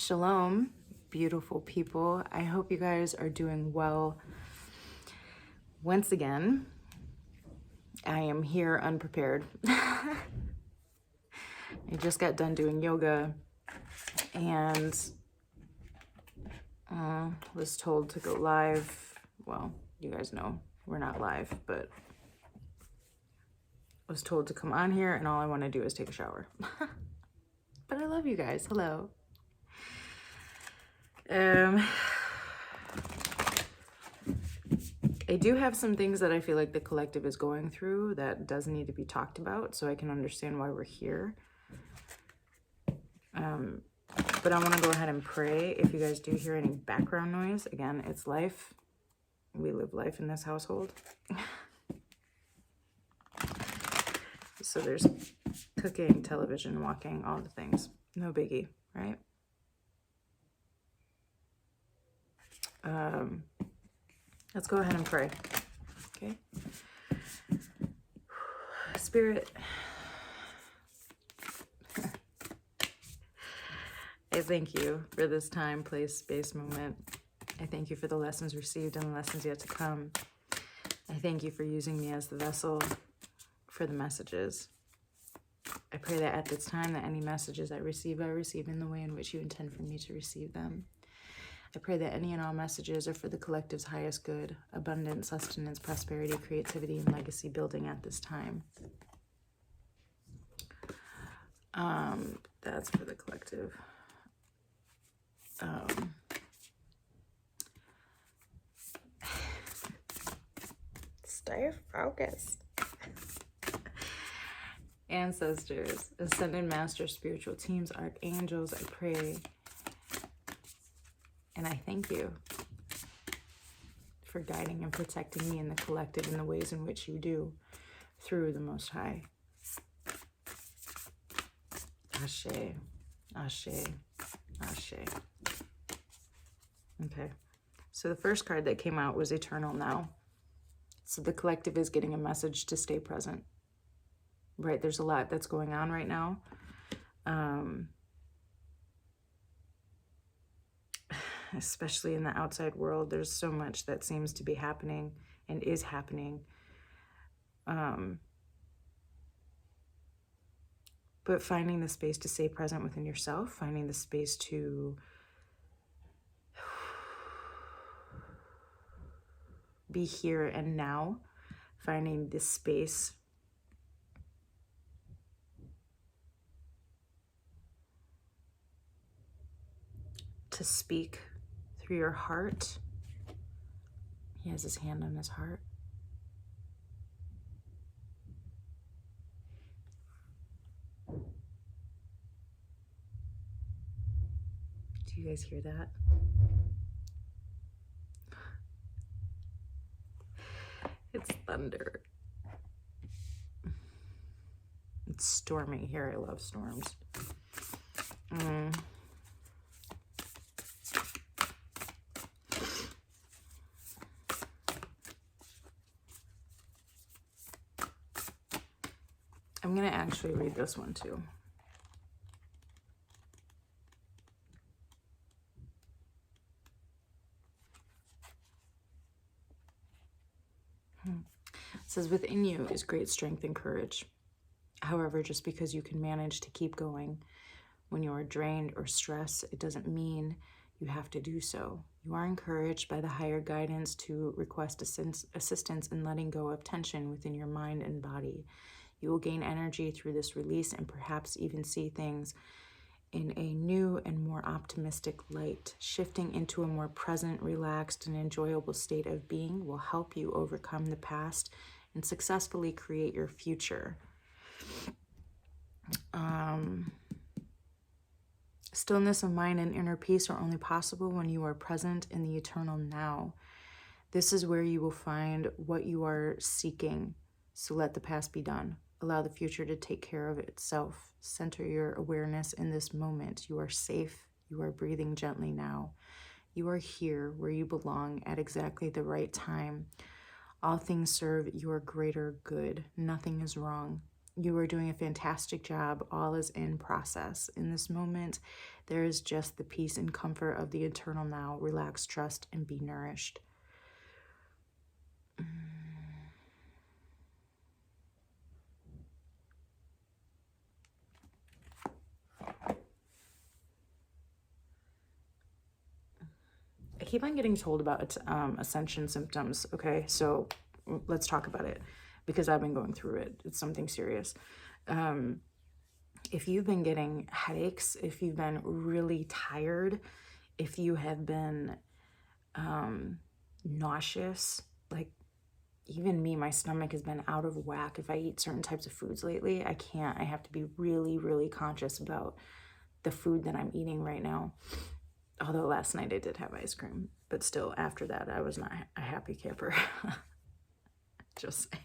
Shalom, beautiful people. I hope you guys are doing well. Once again, I am here unprepared. I just got done doing yoga and was told to go live. Well, you guys know we're not live, but was told to come on here and all I want to do is take a shower. But I love you guys. Hello. I do have some things that I feel like the collective is going through that does need to be talked about so I can understand why we're here. But I want to go ahead and pray. If you guys do hear any background noise, again, it's life. We live life in this household. So there's cooking, television, walking, all the things. No biggie, right? Let's go ahead and pray, okay? Spirit, I thank you for this time, place, space, moment. I thank you for the lessons received and the lessons yet to come. I thank you for using me as the vessel for the messages. I pray that at this time that any messages I receive in the way in which you intend for me to receive them. I pray that any and all messages are for the collective's highest good, abundance, sustenance, prosperity, creativity, and legacy building at this time. That's for the collective. Stay focused. Ancestors, ascended master, spiritual teams, archangels, I pray. And I thank you for guiding and protecting me in the collective in the ways in which you do through the Most High. Ashe, Ashe, Ashe. Okay, so the first card that came out was Eternal Now. So the collective is getting a message to stay present. Right, there's a lot that's going on right now. Especially in the outside world, there's so much that seems to be happening and is happening. But finding the space to stay present within yourself, finding the space to be here and now, finding this space to speak through your heart. He has his hand on his heart. Do you guys hear that? It's thunder. It's stormy here. I love storms. I'm going to actually read this one too. It says, within you is great strength and courage. However, just because you can manage to keep going when you are drained or stressed, it doesn't mean you have to do so. You are encouraged by the higher guidance to request assistance in letting go of tension within your mind and body. You will gain energy through this release and perhaps even see things in a new and more optimistic light. Shifting into a more present, relaxed, and enjoyable state of being will help you overcome the past and successfully create your future. Stillness of mind and inner peace are only possible when you are present in the eternal now. This is where you will find what you are seeking. So let the past be done. Allow the future to take care of itself. Center your awareness in this moment. You are safe. You are breathing gently now. You are here where you belong at exactly the right time. All things serve your greater good. Nothing is wrong. You are doing a fantastic job. All is in process. In this moment, there is just the peace and comfort of the eternal now. Relax, trust, and be nourished. I keep on getting told about Ascension symptoms. Okay, so let's talk about it because I've been going through it. It's something serious. If you've been getting headaches, if you've been really tired, if you have been nauseous, like even me, my stomach has been out of whack. If I eat certain types of foods lately, I can't. I have to be really, really conscious about the food that I'm eating right now. Although last night I did have ice cream, but still after that, I was not a happy camper. Just saying.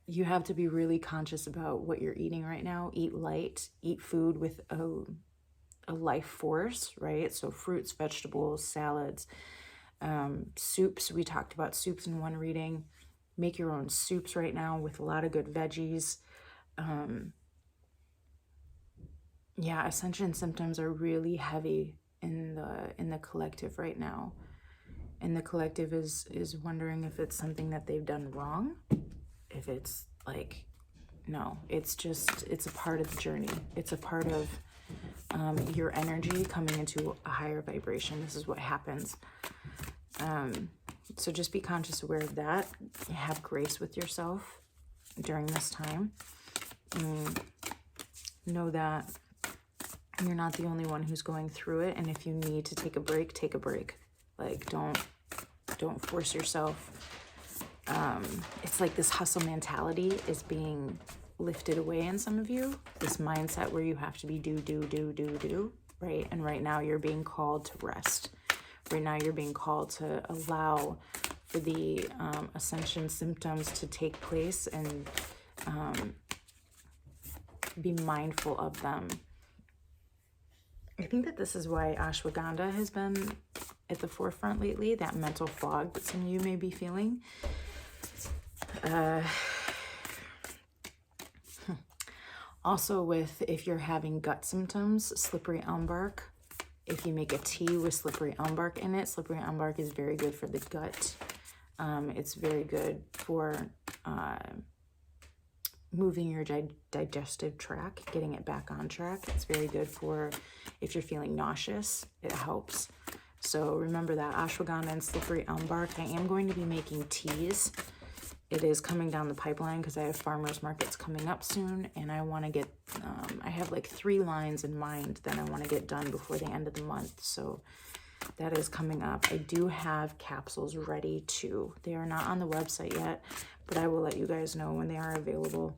You have to be really conscious about what you're eating right now. Eat light, eat food with a life force, right? So fruits, vegetables, salads, soups. We talked about soups in one reading. Make your own soups right now with a lot of good veggies. Yeah, Ascension symptoms are really heavy in the collective right now. And the collective is wondering if it's something that they've done wrong. If it's like, no, it's a part of the journey. It's a part of your energy coming into a higher vibration. This is what happens. So just be conscious, aware of that. Have grace with yourself during this time. Know that you're not the only one who's going through it. And if you need to take a break, take a break. Like, don't force yourself. It's like this hustle mentality is being lifted away in some of you. This mindset where you have to be do, right? And right now you're being called to rest. Right now you're being called to allow for the Ascension symptoms to take place and be mindful of them. I think that this is why ashwagandha has been at the forefront lately, that mental fog that some of you may be feeling. Also with, if you're having gut symptoms, slippery elm bark. If you make a tea with slippery elm bark in it, slippery elm bark is very good for the gut. It's very good for moving your digestive tract, getting it back on track. It's very good for if you're feeling nauseous, it helps. So remember that, ashwagandha and slippery elm bark. I am going to be making teas. It is coming down the pipeline because I have farmers markets coming up soon, and I want to get, I have like 3 lines in mind that I want to get done before the end of the month. So that is coming up. I do have capsules ready too. They are not on the website yet, but I will let you guys know when they are available.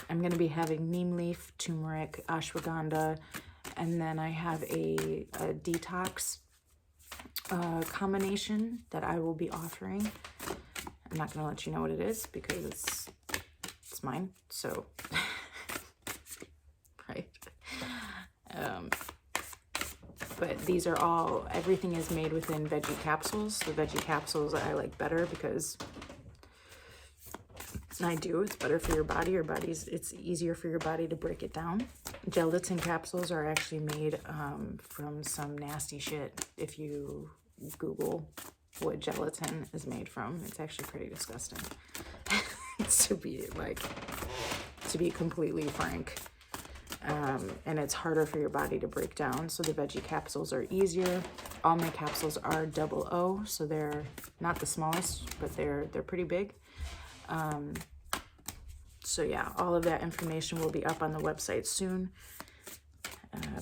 I'm going to be having neem leaf, turmeric, ashwagandha, and then I have a detox combination that I will be offering. I'm not going to let you know what it is because it's mine. So, right. But these are all, everything is made within veggie capsules. The veggie capsules I like better because it's better for your body. It's easier for your body to break it down. Gelatin capsules are actually made from some nasty shit. If you Google what gelatin is made from, it's actually pretty disgusting. to be completely frank. And it's harder for your body to break down. So the veggie capsules are easier. All my capsules are 00, so they're not the smallest, but they're pretty big. So yeah, all of that information will be up on the website soon.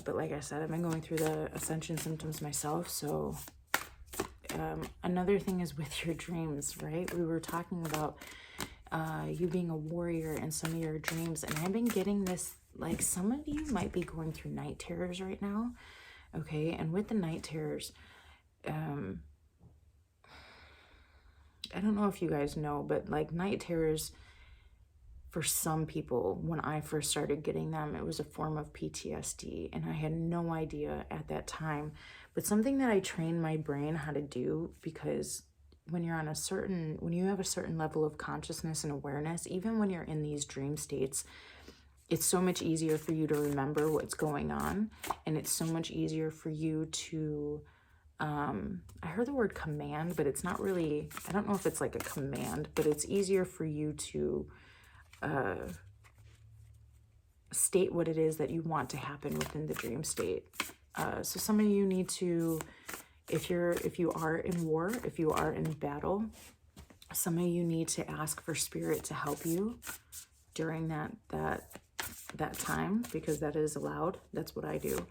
But like I said, I've been going through the Ascension symptoms myself. So another thing is with your dreams, right? We were talking about you being a warrior in some of your dreams, and I've been getting this, like, some of you might be going through night terrors right now, okay? And with the night terrors, I don't know if you guys know, but like night terrors, for some people, when I first started getting them, it was a form of PTSD, and I had no idea at that time. But something that I trained my brain how to do, because when you're on a certain, when you have a certain level of consciousness and awareness, even when you're in these dream states, it's so much easier for you to remember what's going on. And it's so much easier for you to, I heard the word command, but it's not really, I don't know if it's like a command, but it's easier for you to state what it is that you want to happen within the dream state. So some of you need to, if you are in war, if you are in battle, some of you need to ask for spirit to help you during that time, because that is allowed. That's what I do.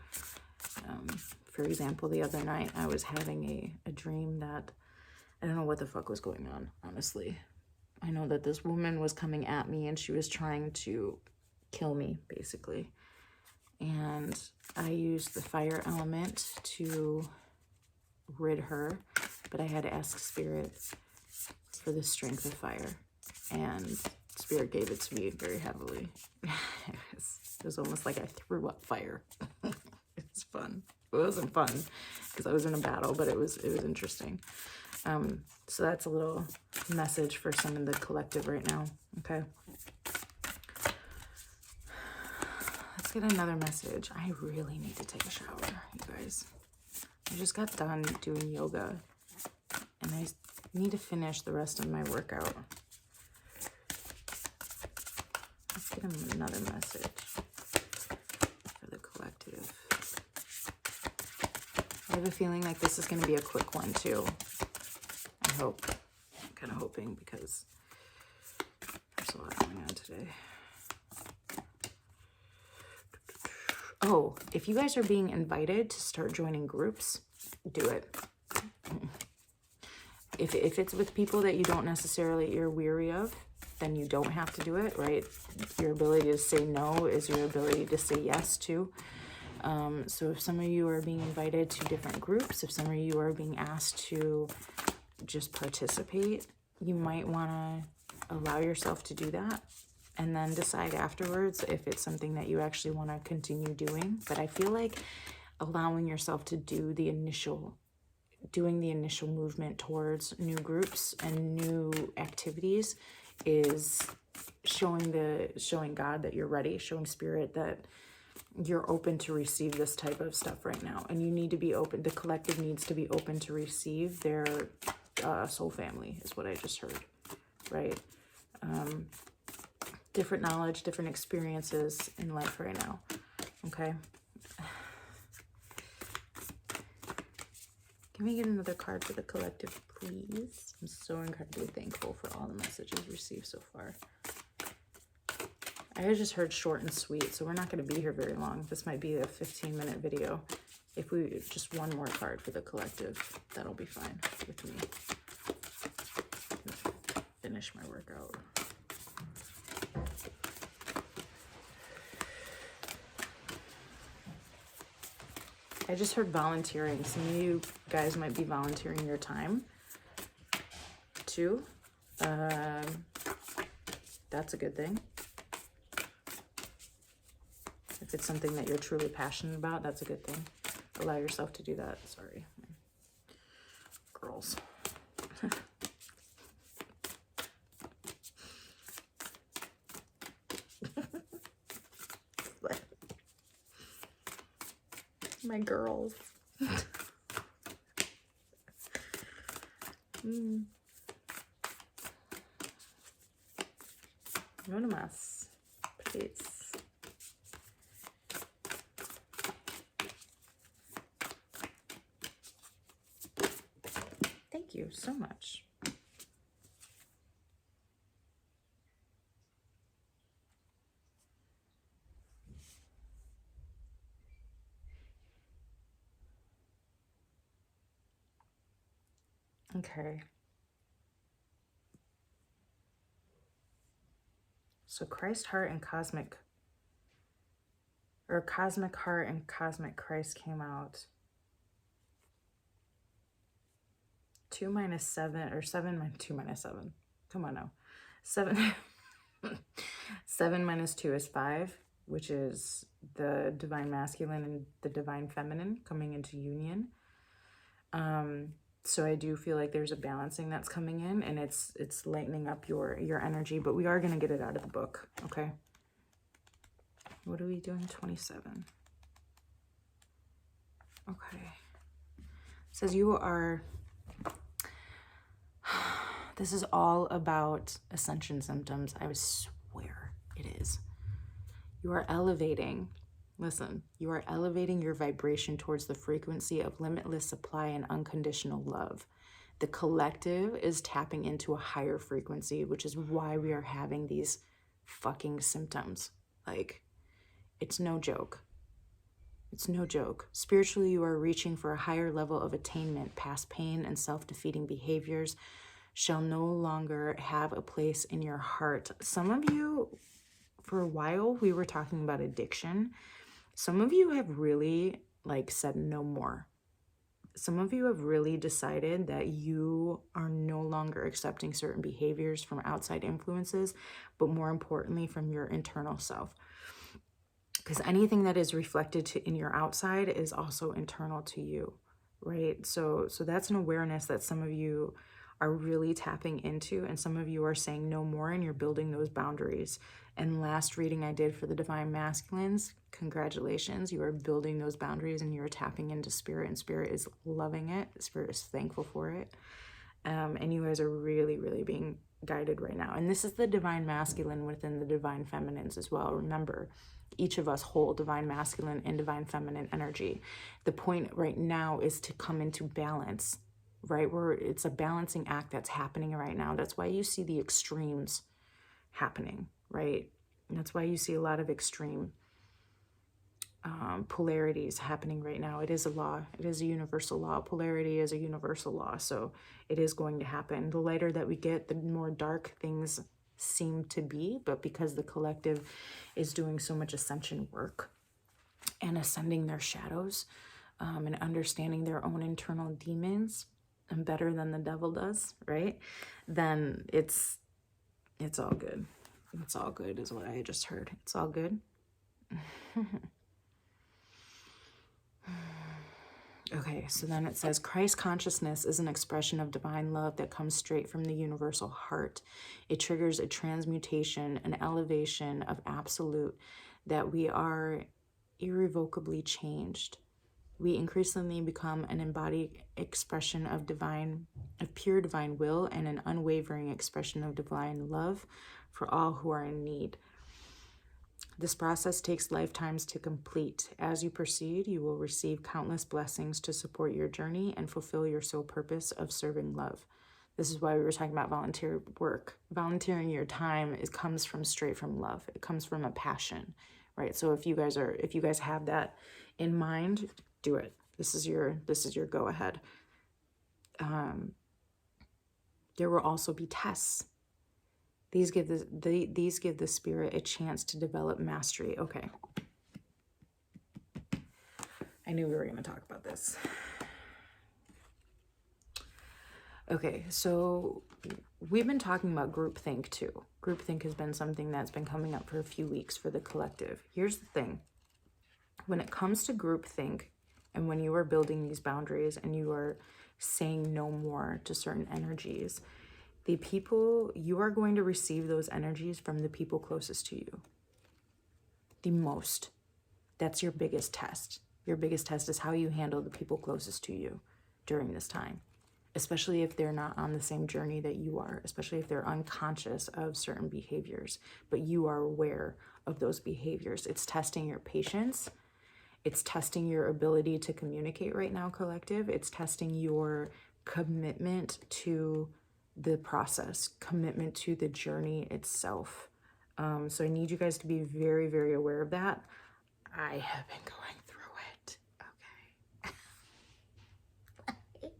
For example, the other night I was having a dream that I don't know what the fuck was going on, honestly. I know that this woman was coming at me and she was trying to kill me, basically. And I used the fire element to rid her, but I had to ask spirit for the strength of fire. And spirit gave it to me very heavily. It was almost like I threw up fire. It's fun. It wasn't fun because I was in a battle, but it was interesting. So that's a little message for some of the collective right now. Okay. Let's get another message. I really need to take a shower, you guys. I just got done doing yoga and I need to finish the rest of my workout. Let's get another message for the collective. I have a feeling like this is going to be a quick one too. I hope. I'm kind of hoping because there's a lot going on today. Oh, if you guys are being invited to start joining groups, do it. If it's with people that you don't necessarily, you're weary of, then you don't have to do it, right? Your ability to say no is your ability to say yes too. So if some of you are being invited to different groups, if some of you are being asked to just participate, you might want to allow yourself to do that and then decide afterwards if it's something that you actually want to continue doing. But I feel like allowing yourself to do doing the initial movement towards new groups and new activities is showing God that you're ready, showing spirit that you're open to receive this type of stuff right now. And you need to be open. The collective needs to be open to receive their soul family is what I just heard, right? Different knowledge, different experiences in life right now, okay? Can we get another card for the collective, please? I'm so incredibly thankful for all the messages received so far. I just heard short and sweet, so we're not going to be here very long. This might be a 15-minute video. If we just one more card for the collective, that'll be fine with me. Finish my workout. I just heard volunteering. Some of you guys might be volunteering your time too. That's a good thing. If it's something that you're truly passionate about, that's a good thing. Allow yourself to do that. Sorry. Girls. My girls. One más, please. Thank you so much. Okay. So Christ heart and cosmic heart and cosmic Christ came out. 2 minus 7 or 7 minus 2 minus 7. Come on now. 7 7 minus 2 is 5, which is the divine masculine and the divine feminine coming into union. So I do feel like there's a balancing that's coming in, and it's lightening up your energy, but we are going to get it out of the book, okay? What are we doing? 27. Okay. It says you are, this is all about ascension symptoms. I swear it is. You are elevating, listen, you are elevating your vibration towards the frequency of limitless supply and unconditional love. The collective is tapping into a higher frequency, which is why we are having these fucking symptoms. Like, it's no joke. It's no joke. Spiritually, you are reaching for a higher level of attainment. Past pain and self-defeating behaviors shall no longer have a place in your heart. Some of you, for a while, we were talking about addiction. Some of you have really, like, said no more. Some of you have really decided that you are no longer accepting certain behaviors from outside influences, but more importantly, from your internal self. Because anything that is reflected in your outside is also internal to you, right? So that's an awareness that some of you are really tapping into, and some of you are saying no more, and you're building those boundaries. And last reading I did for the Divine Masculines, congratulations, you are building those boundaries and you're tapping into Spirit, and Spirit is loving it. Spirit is thankful for it. And you guys are really, really being guided right now. And this is the Divine Masculine within the Divine Feminines as well. Remember, each of us hold Divine Masculine and Divine Feminine energy. The point right now is to come into balance, right? Where it's a balancing act that's happening right now. That's why you see the extremes happening, right? And that's why you see a lot of extreme polarities happening right now. It is a law. It is a universal law. Polarity is a universal law. So it is going to happen. The lighter that we get, the more dark things seem to be. But because the collective is doing so much ascension work and ascending their shadows and understanding their own internal demons, and better than the devil does, right? Then it's all good. It's all good is what I just heard. It's all good. Okay, so then it says, Christ consciousness is an expression of divine love that comes straight from the universal heart. It triggers a transmutation, an elevation of absolute, that we are irrevocably changed. We increasingly become an embodied expression of pure divine will, and an unwavering expression of divine love for all who are in need. This process takes lifetimes to complete. As you proceed, you will receive countless blessings to support your journey and fulfill your sole purpose of serving love. This is why we were talking about volunteer work. Volunteering your time comes from straight from love. It comes from a passion, right? So if you guys have that in mind, do it. This is your go ahead. There will also be tests. These give the spirit a chance to develop mastery. Okay. I knew we were going to talk about this. Okay, so we've been talking about groupthink too. Groupthink has been something that's been coming up for a few weeks for the collective. Here's the thing. When it comes to groupthink, and when you are building these boundaries and you are saying no more to certain energies, the people, you are going to receive those energies from the people closest to you. The most. That's your biggest test. Your biggest test is how you handle the people closest to you during this time. Especially if they're not on the same journey that you are. Especially if they're unconscious of certain behaviors. But you are aware of those behaviors. It's testing your patience. It's testing your ability to communicate right now, collective. It's testing your commitment to the process, commitment to the journey itself. So I need you guys to be very, very aware of that. I have been going through it. Okay.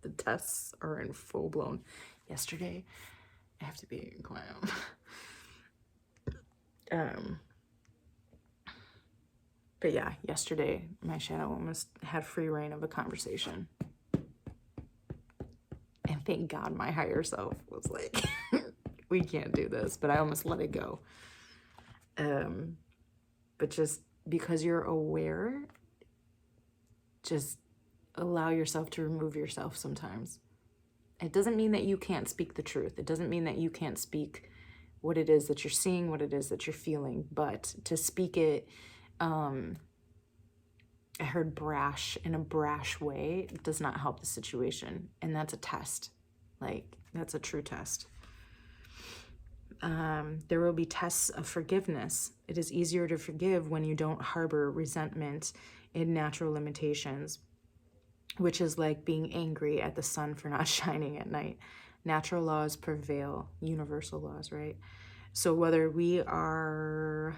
The tests are in full blown. Yesterday, I have to be quiet. But yeah, yesterday my shadow almost had free reign of a conversation. And thank God my higher self was like, we can't do this, but I almost let it go. But just because you're aware, just allow yourself to remove yourself sometimes. It doesn't mean that you can't speak the truth. It doesn't mean that you can't speak what it is that you're seeing, what it is that you're feeling. But to speak it, I heard brash, in a brash way, does not help the situation. And that's a test. Like, that's a true test. There will be tests of forgiveness. It is easier to forgive when you don't harbor resentment in natural limitations, which is like being angry at the sun for not shining at night. Natural laws prevail, universal laws, right? So whether we are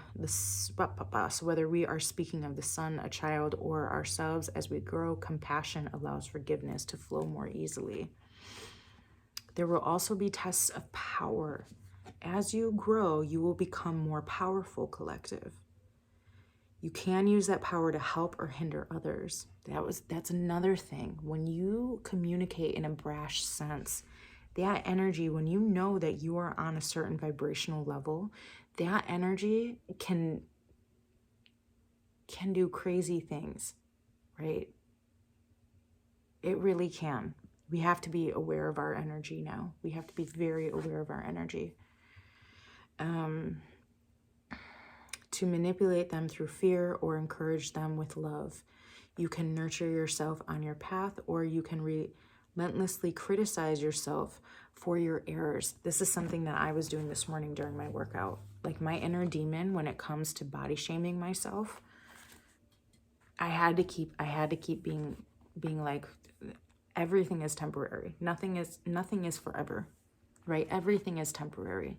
speaking of the sun, a child, or ourselves, as we grow, compassion allows forgiveness to flow more easily. There will also be tests of power. As you grow, you will become more powerful, collective. You can use that power to help or hinder others. That's another thing. When you communicate in a brash sense, that energy, when you know that you are on a certain vibrational level, that energy can do crazy things, right? It really can. We have to be aware of our energy now. We have to be very aware of our energy. To manipulate them through fear or encourage them with love. You can nurture yourself on your path, or you can relentlessly criticize yourself for your errors. This is something that I was doing this morning during my workout. Like, my inner demon, when it comes to body shaming myself, I had to keep being like, everything is temporary. Nothing is forever, right? Everything is temporary.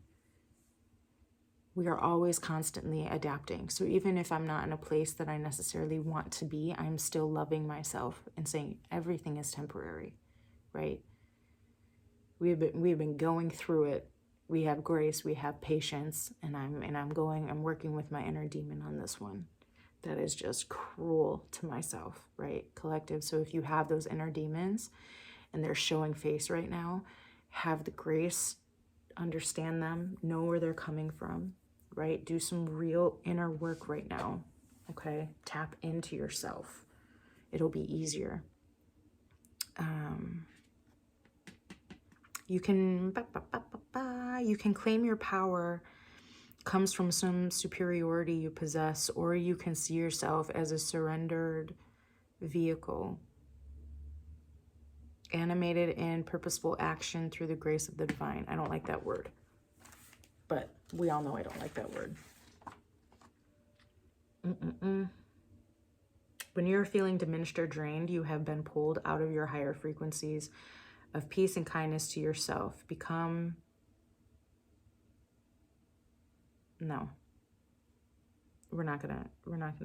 We are always constantly adapting. So even if I'm not in a place that I necessarily want to be, I'm still loving myself and saying everything is temporary, right? We've been going through it. We have grace, we have patience, and I'm working with my inner demon on this one. That is just cruel to myself, right? Collective. So if you have those inner demons and they're showing face right now, have the grace, understand them, know where they're coming from, right? Do some real inner work right now, okay? Tap into yourself. It'll be easier. You can claim your power comes from some superiority you possess, or you can see yourself as a surrendered vehicle, animated in purposeful action through the grace of the divine. I don't like that word, but we all know I don't like that word. When you're feeling diminished or drained, you have been pulled out of your higher frequencies of peace and kindness to yourself. No, we're not gonna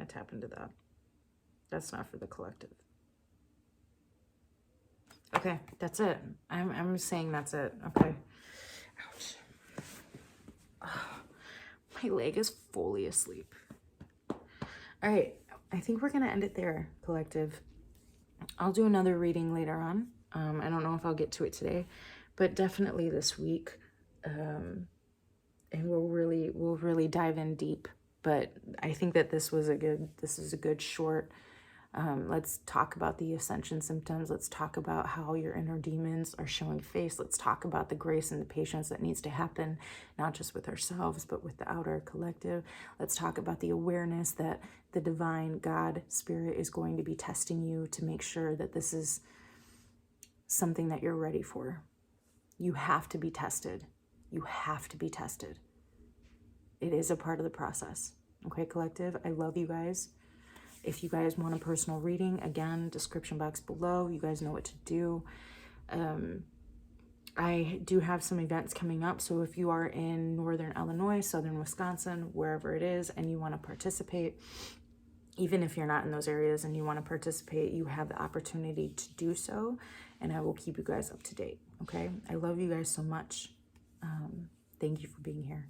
tap into that. That's not for the collective. Okay, that's it. I'm saying that's it. Okay. Ouch. Oh, my leg is fully asleep. All right, I think we're gonna end it there, collective. I'll do another reading later on. I don't know if I'll get to it today, but definitely this week. And we'll really dive in deep. But I think that this is a good short. Let's talk about the Ascension symptoms. Let's talk about how your inner demons are showing face. Let's talk about the grace and the patience that needs to happen, not just with ourselves, but with the outer collective. Let's talk about the awareness that the divine God spirit is going to be testing you to make sure that this is something that you're ready for. You have to be tested. You have to be tested. It is a part of the process. Okay, collective? I love you guys. If you guys want a personal reading, again, description box below. You guys know what to do. I do have some events coming up. So if you are in Northern Illinois, Southern Wisconsin, wherever it is, and you want to participate, even if you're not in those areas and you want to participate, you have the opportunity to do so. And I will keep you guys up to date. Okay? I love you guys so much. Thank you for being here.